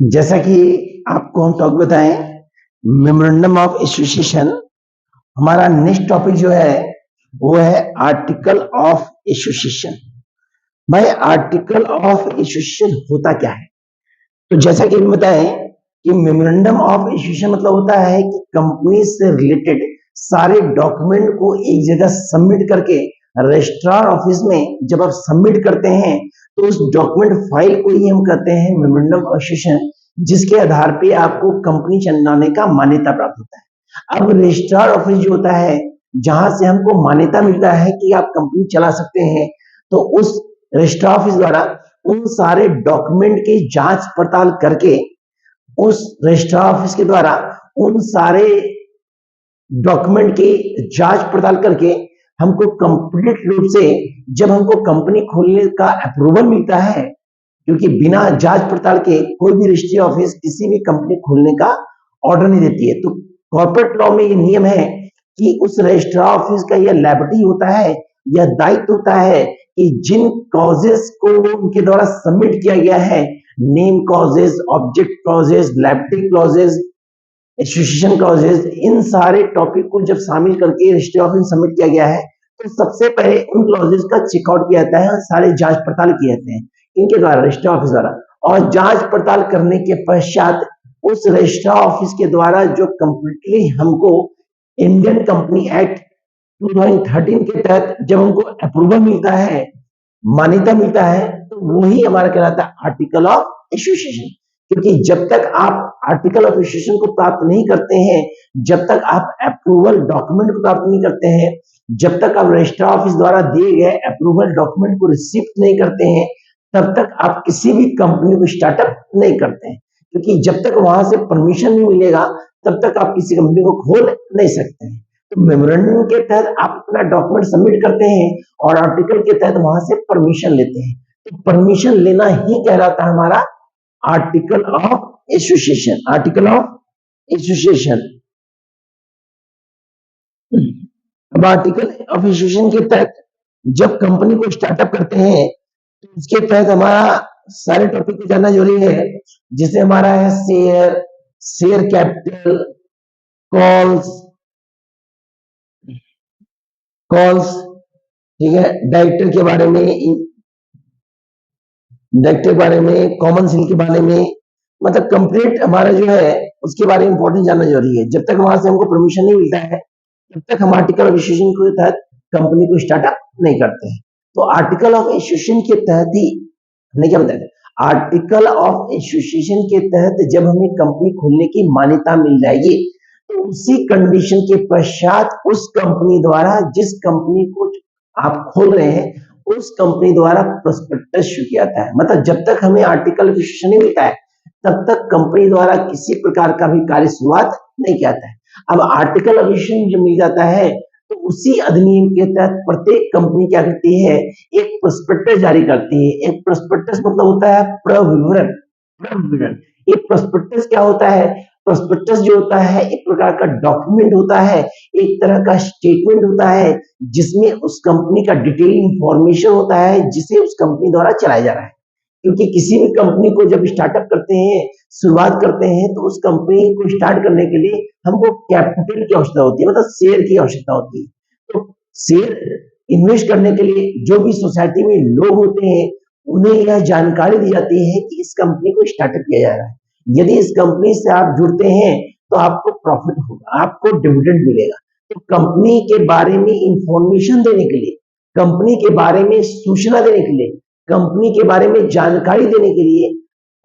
जैसा कि आपको हम टॉपिक बताएं, मेमोरेंडम ऑफ एसोसिएशन। हमारा नेक्स्ट टॉपिक जो है वो है आर्टिकल ऑफ एसोसिएशन। भाई, आर्टिकल ऑफ एसोसिएशन होता क्या है? तो जैसा कि हम बताएं कि मेमोरेंडम ऑफ एसोसिएशन मतलब होता है कि कंपनी से रिलेटेड सारे डॉक्यूमेंट को एक जगह सबमिट करके रजिस्ट्रार ऑफिस में जब आप सबमिट करते हैं तो उस डॉक्यूमेंट फाइल को ही हम कहते हैं मेमोरेंडम ऑफ एसोसिएशन, जिसके आधार पे आपको कंपनी चलाने का मान्यता प्राप्त होता है। अब रजिस्ट्रार ऑफिस जो होता है, जहां से हमको मान्यता मिलता है कि आप कंपनी चला सकते हैं, तो उस रजिस्ट्रार ऑफिस द्वारा उन सारे डॉक्यूमेंट की जांच पड़ताल करके उस रजिस्ट्रार ऑफिस के द्वारा उन सारे डॉक्यूमेंट की जांच पड़ताल करके हमको कंप्लीट रूप से जब हमको कंपनी खोलने का अप्रूवल मिलता है, क्योंकि बिना जांच पड़ताल के कोई भी रजिस्ट्री ऑफिस किसी भी कंपनी खोलने का ऑर्डर नहीं देती है। तो कॉर्पोरेट लॉ में ये नियम है कि उस रजिस्ट्रार ऑफिस का यह लायबिलिटी होता है, यह दायित्व होता है कि जिन कॉजेस को उनके द्वारा सबमिट किया गया है, name clauses, object clauses, liability clauses, association clauses, इन सारे टॉपिक को जब शामिल करके रजिस्ट्री ऑफिस में सबमिट किया गया है, तो सबसे पहले उन क्लॉजेस का चेकआउट किया जाता है, सारे जांच पड़ताल किए जाते हैं इनके द्वारा, रजिस्ट्री ऑफिस द्वारा। और जांच पड़ताल करने के पश्चात उस रजिस्ट्रार ऑफिस के द्वारा जो कंप्लीटली हमको इंडियन कंपनी एक्ट 2013 के तहत जब हमको अप्रूवल मिलता है, मान्यता मिलता है, तो वही हमारा कहलाता है आर्टिकल ऑफ एसोसिएशन। क्योंकि जब तक आप आर्टिकल ऑफ एसोसिएशन को प्राप्त नहीं करते हैं, जब तक आप अप्रूवल डॉक्यूमेंट को प्राप्त नहीं करते हैं, जब तक आप रजिस्ट्रार ऑफिस द्वारा दिए गए अप्रूवल डॉक्यूमेंट को रिसीव नहीं करते हैं, तब तक आप किसी भी कंपनी को स्टार्टअप नहीं करते हैं। क्योंकि जब तक वहां से परमिशन नहीं मिलेगा, तब तक आप किसी कंपनी को खोल नहीं सकते हैं। तो मेमोरेंडम के तहत आप अपना डॉक्यूमेंट सबमिट करते हैं और आर्टिकल के तहत वहां से परमिशन लेते हैं। तो परमिशन लेना ही कहलाता है हमारा article of association. Article of association. अब आर्टिकल ऑफ एसोसिएशन के तहत जब कंपनी को स्टार्टअप करते हैं, तो उसके तहत हमारा सारे टॉपिक को जानना जरूरी है। जिसे हमारा है शेयर, शेयर कैपिटल, कॉल्स, ठीक है, डायरेक्टर के बारे में, कॉमन सेल के बारे में, मतलब कंप्लीट हमारा जो है उसके बारे में इंपॉर्टेंट जानना जरूरी है। जब तक वहां से हमको परमिशन नहीं मिलता है, तब तक हम आर्टिकल ऑफ एसोसिएशन के तहत कंपनी को स्टार्टअप नहीं करते हैं। तो आर्टिकल ऑफ एसोसिएशन के तहत ही हमने क्या बताया, आर्टिकल ऑफ एसोसिएशन के तहत जब हमें कंपनी खोलने की मान्यता मिल जाएगी, तो उसी कंडीशन के पश्चात उस कंपनी द्वारा, जिस कंपनी को आप खोल रहे हैं, उस कंपनी द्वारा प्रोस्पेक्टस इशू किया जाता है। मतलब जब तक हमें आर्टिकल ऑफ एसोसिएशन नहीं मिलता है, तब तक कंपनी द्वारा किसी प्रकार का भी कार्य शुरुआत नहीं किया जाता है। अब आर्टिकल ऑफ एसोसिएशन जब मिल जाता है, तो उसी अधिनियम के तहत प्रत्येक कंपनी क्या करती है, एक प्रोस्पेक्टस जारी करती है। एक प्रोस्पेक्टस मतलब होता है प्रविवरण। ये प्रोस्पेक्टस क्या होता है? प्रोस्पेक्टस जो होता है एक प्रकार का डॉक्यूमेंट होता है, एक तरह का स्टेटमेंट होता है, जिसमें उस कंपनी का डिटेल इंफॉर्मेशन होता है, जिसे उस कंपनी द्वारा चलाया जा रहा है। क्योंकि किसी भी कंपनी को जब स्टार्टअप करते हैं, शुरुआत करते हैं, तो उस कंपनी को स्टार्ट करने के लिए हमको कैपिटल की आवश्यकता होती है, मतलब शेयर की आवश्यकता होती है। तो शेयर इन्वेस्ट करने के लिए जो भी सोसाइटी में लोग होते हैं, उन्हें यह जानकारी दी जाती है कि इस कंपनी को स्टार्टअप किया जा रहा है। यदि इस कंपनी से आप जुड़ते हैं तो आपको प्रॉफिट होगा, आपको डिविडेंड मिलेगा। तो कंपनी के बारे में इंफॉर्मेशन देने के लिए, कंपनी के बारे में सूचना देने के लिए, कंपनी के बारे में जानकारी देने के लिए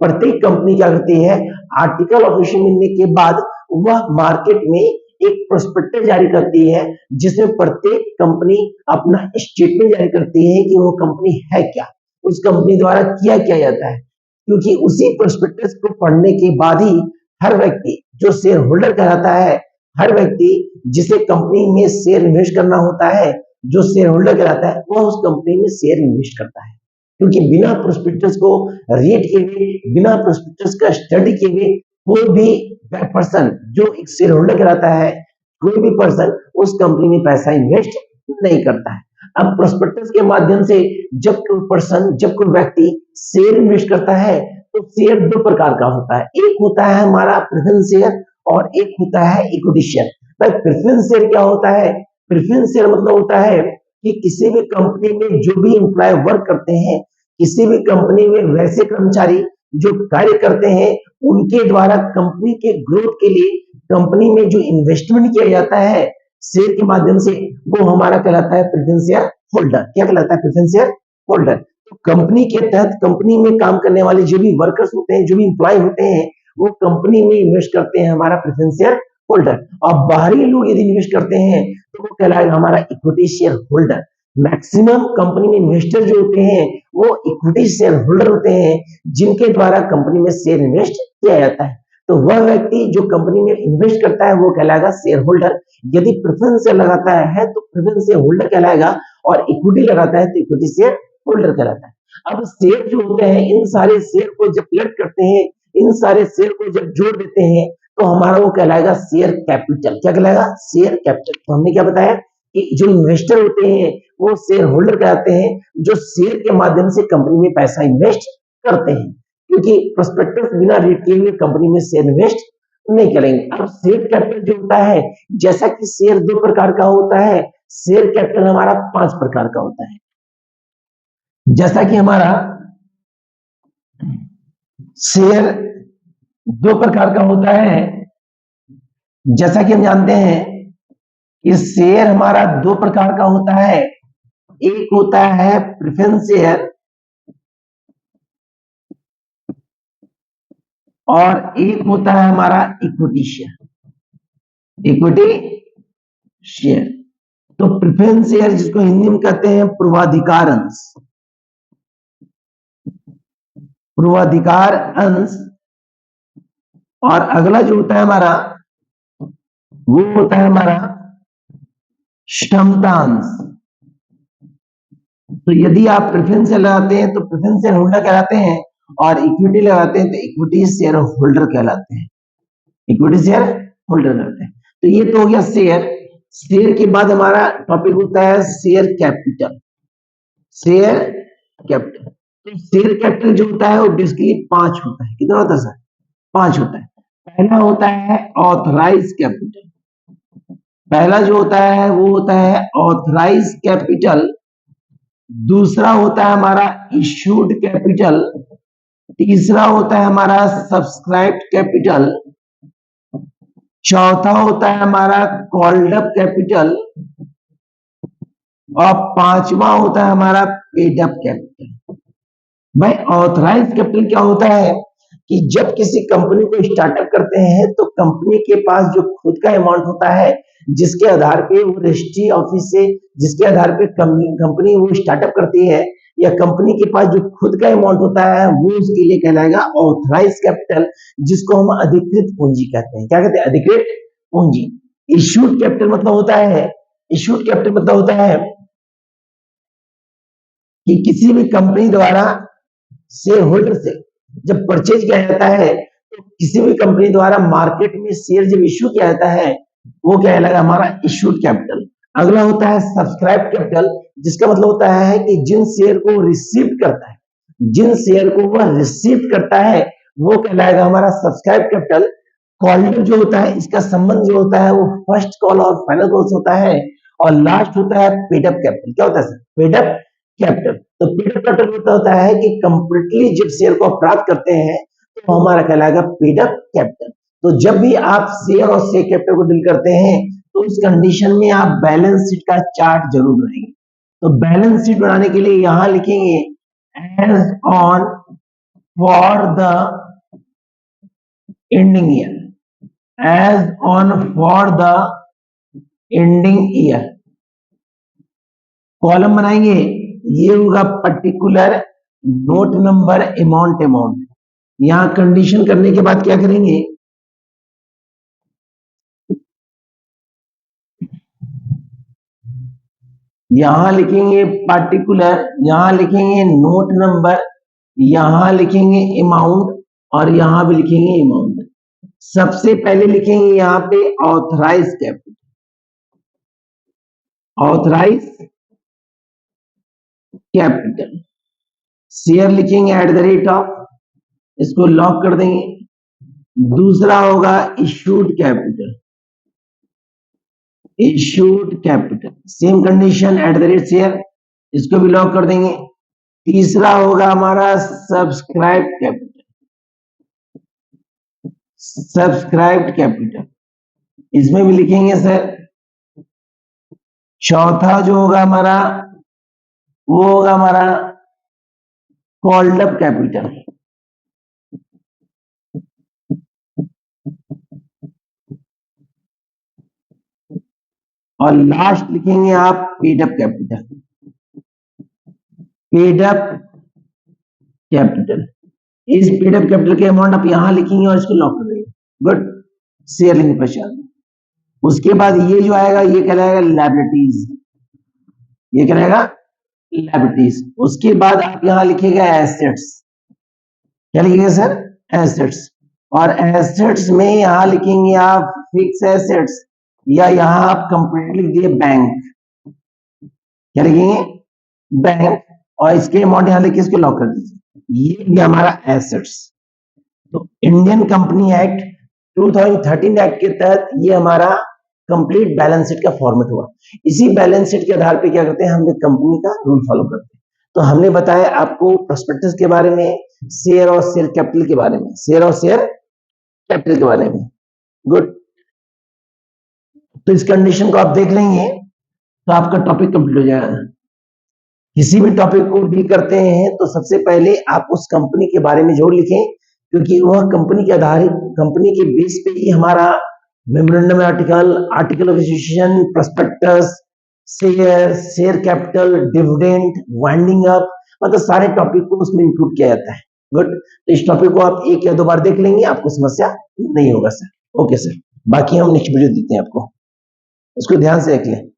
प्रत्येक कंपनी क्या करती है, आर्टिकल ऑफ एसोसिएशन मिलने के बाद वह मार्केट में एक प्रोस्पेक्टस जारी करती है, जिसमें प्रत्येक कंपनी अपना स्टेटमेंट जारी करती है कि वो कंपनी है क्या, उस कंपनी द्वारा किया क्या जाता है। क्योंकि उसी प्रोस्पेक्टस को पढ़ने के बाद ही हर व्यक्ति जो शेयर होल्डर कहलाता है, हर व्यक्ति जिसे कंपनी में शेयर इन्वेस्ट करना होता है, जो शेयर होल्डर कहलाता है, वह उस कंपनी में शेयर इन्वेस्ट करता है। क्योंकि बिना प्रोस्पेक्टस को रीड किए हुए, बिना प्रोस्पेक्टस का स्टडी किए हुए कोई भी पर्सन जो एक शेयर होल्डर कहलाता है, कोई भी पर्सन उस कंपनी में पैसा इन्वेस्ट नहीं करता है। अब प्रोस्पेक्टस के माध्यम से जब कोई पर्सन, जब कोई व्यक्ति शेयर इन्वेस्ट करता है, तो शेयर दो प्रकार का होता है, एक होता है हमारा प्रेफरेंस शेयर और एक होता है इक्विटी शेयर। भाई प्रेफरेंस शेयर क्या होता है? प्रेफरेंस शेयर मतलब होता है कि किसी भी कंपनी में जो भी एम्प्लॉय वर्क करते हैं, किसी भी कंपनी में वैसे कर्मचारी जो कार्य करते हैं, उनके द्वारा कंपनी के ग्रोथ के लिए कंपनी में जो इन्वेस्टमेंट किया जाता है शेयर के माध्यम से, वो हमारा कहलाता है प्रेफरेंस शेयर होल्डर। क्या कहलाता है? Preference share holder. तो कंपनी के तहत कंपनी में काम करने वाले जो भी वर्कर्स होते हैं, जो भी एम्प्लॉय होते हैं, वो कंपनी में इन्वेस्ट करते हैं हमारा प्रेफरेंस शेयर होल्डर। और बाहरी लोग यदि इन्वेस्ट करते हैं तो वो कहलाएगा हमारा equity share holder. Maximum company में इन्वेस्टर जो होते हैं वो इक्विटी शेयर होल्डर होते हैं, जिनके द्वारा कंपनी में शेयर इन्वेस्ट किया जाता है। तो वह व्यक्ति जो कंपनी में इन्वेस्ट करता है वो कहलाएगा शेयर होल्डर। यदि प्रेफरेंस शेयर लगाता है तो प्रेफरेंस शेयर होल्डर कहलाएगा, और इक्विटी लगाता है तो इक्विटी शेयर होल्डर कहलाता है। अब शेयर जो होते हैं, इन सारे शेयर को जब कलेक्ट करते हैं, इन सारे शेयर को जब जोड़ देते हैं तो हमारा वो कहलाएगा शेयर कैपिटल। क्या कहलाएगा? Share capital. तो हमने क्या बताया कि जो इन्वेस्टर होते हैं वो शेयर होल्डर कहते हैं, जो शेयर के माध्यम से कंपनी में पैसा इन्वेस्ट करते हैं, क्योंकि प्रोस्पेक्टस बिना रीड किए हुए कंपनी में शेयर इन्वेस्ट नहीं करेंगे। अब शेयर कैपिटल जो होता है, जैसा कि शेयर दो प्रकार का होता है, शेयर कैपिटल हमारा 5 प्रकार का होता है। जैसा कि हमारा शेयर दो प्रकार का होता है, जैसा कि हम जानते हैं कि शेयर हमारा दो प्रकार का होता है, एक होता है प्रेफरेंस शेयर और एक होता है हमारा इक्विटी शेयर। इक्विटी शेयर तो प्रेफरेंस शेयर जिसको हिंदी में कहते हैं पूर्वाधिकार अंश, पूर्वाधिकार अंश। और अगला जो होता है हमारा वो होता है हमारा क्षमता अंश। तो यदि आप प्रेफरेंस शेयर लगाते हैं तो प्रेफरेंस शेयर होल्डर कहलाते हैं, और इक्विटी लगाते हैं तो इक्विटी शेयर होल्डर कहलाते हैं। इक्विटी शेयर होल्डर कहलाते हैं। तो ये तो हो गया शेयर। शेयर के बाद हमारा टॉपिक होता है शेयर कैपिटल। शेयर कैपिटल, तो शेयर कैपिटल जो होता है वो बेसिकली 5 होता है। कितना होता है सर? 5 होता है। पहला होता है ऑथराइज कैपिटल। पहला जो होता है वो होता है ऑथराइज कैपिटल। दूसरा होता है हमारा इश्यूड कैपिटल। तीसरा होता है हमारा सब्सक्राइब्ड कैपिटल। चौथा होता है हमारा कॉल्ड अप कैपिटल। और पांचवा होता है हमारा पेड अप कैपिटल। भाई ऑथराइज कैपिटल क्या होता है कि जब किसी कंपनी को स्टार्टअप करते हैं तो कंपनी के पास जो खुद का अमाउंट होता है, जिसके आधार पे वो रजिस्ट्री ऑफिस से, जिसके आधार पे कंपनी वो स्टार्टअप करती है, या कंपनी के पास जो खुद का अमाउंट होता है वो उसके लिए कहलाएगा ऑथराइज कैपिटल, जिसको हम अधिकृत पूंजी कहते हैं। क्या कहते हैं? अधिकृत पूंजी। इश्यूड कैपिटल मतलब होता है, इश्यूड कैपिटल मतलब होता है कि किसी भी कंपनी द्वारा शेयर होल्डर से जब परचेज किया जाता है, तो किसी भी कंपनी द्वारा मार्केट में शेयर जब इश्यू किया जाता है वो क्या कहलाएगा? हमारा इश्यूड कैपिटल। अगला होता है सब्सक्राइब कैपिटल, जिसका मतलब होता है कि जिन शेयर को रिसीव करता है, जिन शेयर को वह रिसीव करता है वो कहलाएगा हमारा सब्सक्राइब कैपिटल। कॉल्डर जो होता है, इसका संबंध जो होता है वो फर्स्ट कॉल और फाइनल कॉल होता है। और लास्ट होता है पेड अप कैपिटल। क्या होता है सर? Paid up capital. तो पेड अप कैपिटल होता है कि कंप्लीटली जब शेयर को प्राप्त करते हैं तो हमारा कहलाएगा पेड अप कैपिटल। तो जब भी आप शेयर और शेयर कैपिटल को डील करते हैं तो उस कंडीशन में आप बैलेंस शीट का चार्ट जरूर बनाएंगे। तो बैलेंस शीट बनाने के लिए यहां लिखेंगे as on for the ending year, as on for the ending year. Column बनाएंगे, ये होगा particular note number amount amount. यहां कंडीशन करने के बाद क्या करेंगे, यहां लिखेंगे पार्टिकुलर, यहां लिखेंगे नोट नंबर, यहां लिखेंगे अमाउंट, और यहां भी लिखेंगे अमाउंट। सबसे पहले लिखेंगे यहां पे authorise capital, authorise capital. Share लिखेंगे एट द रेट ऑफ इसको लॉक कर देंगे। दूसरा होगा issued capital, issued capital same condition at the rate share, इसको भी लॉक कर देंगे। तीसरा होगा हमारा सब्सक्राइब्ड कैपिटल, सब्सक्राइब्ड कैपिटल, इसमें भी लिखेंगे सर। चौथा जो होगा हमारा वो होगा हमारा कॉल्ड अप कैपिटल, और लास्ट लिखेंगे आप paid up capital, paid up capital. इस पेड अप कैपिटल के अमाउंट आप यहां लिखेंगे और इसको लॉक कर देंगे। गुड, शेयर लिंक पहचान। उसके बाद ये जो आएगा ये कहलाएगा लायबिलिटीज, ये कहलाएगा लायबिलिटीज। उसके बाद आप यहां लिखिएगा एसेट्स, क्या लिखिएगा सर? एसेट्स। और एसेट्स में यहां लिखेंगे आप फिक्स एसेट्स, या यहां आप कंप्लीटली लिख दिए बैंक, क्या लिखेंगे? बैंक। और इसके अमाउंट यहां लिखिए, इसको लॉक कर दीजिए। ये भी हमारा एसेट्स। तो इंडियन कंपनी एक्ट 2013 एक्ट के तहत ये हमारा कंप्लीट बैलेंस शीट का फॉर्मेट हुआ। इसी बैलेंस शीट के आधार पे क्या करते हैं, हम कंपनी का रूल फॉलो करते हैं। तो हमने बताया आपको प्रोस्पेक्टस के बारे में, शेयर और शेयर कैपिटल के बारे में, शेयर और शेयर कैपिटल के बारे में। गुड, तो इस कंडीशन को आप देख लेंगे तो आपका टॉपिक कंप्लीट हो जाएगा। किसी भी टॉपिक को डील करते हैं तो सबसे पहले आप उस कंपनी के बारे में जरूर लिखें, क्योंकि वह कंपनी के आधारित, कंपनी के बेस पे ही हमारा memorandum article, article of association, prospectus, share, share capital, dividend, winding up, मतलब सारे टॉपिक को उसमें इंक्लूड किया जाता है। गुड, तो इस टॉपिक को आप एक या दो बार देख लेंगे, आपको समस्या नहीं होगा सर। ओके सर, बाकी हम नेक्स्ट वीडियो देते हैं आपको, उसको ध्यान से देख लें।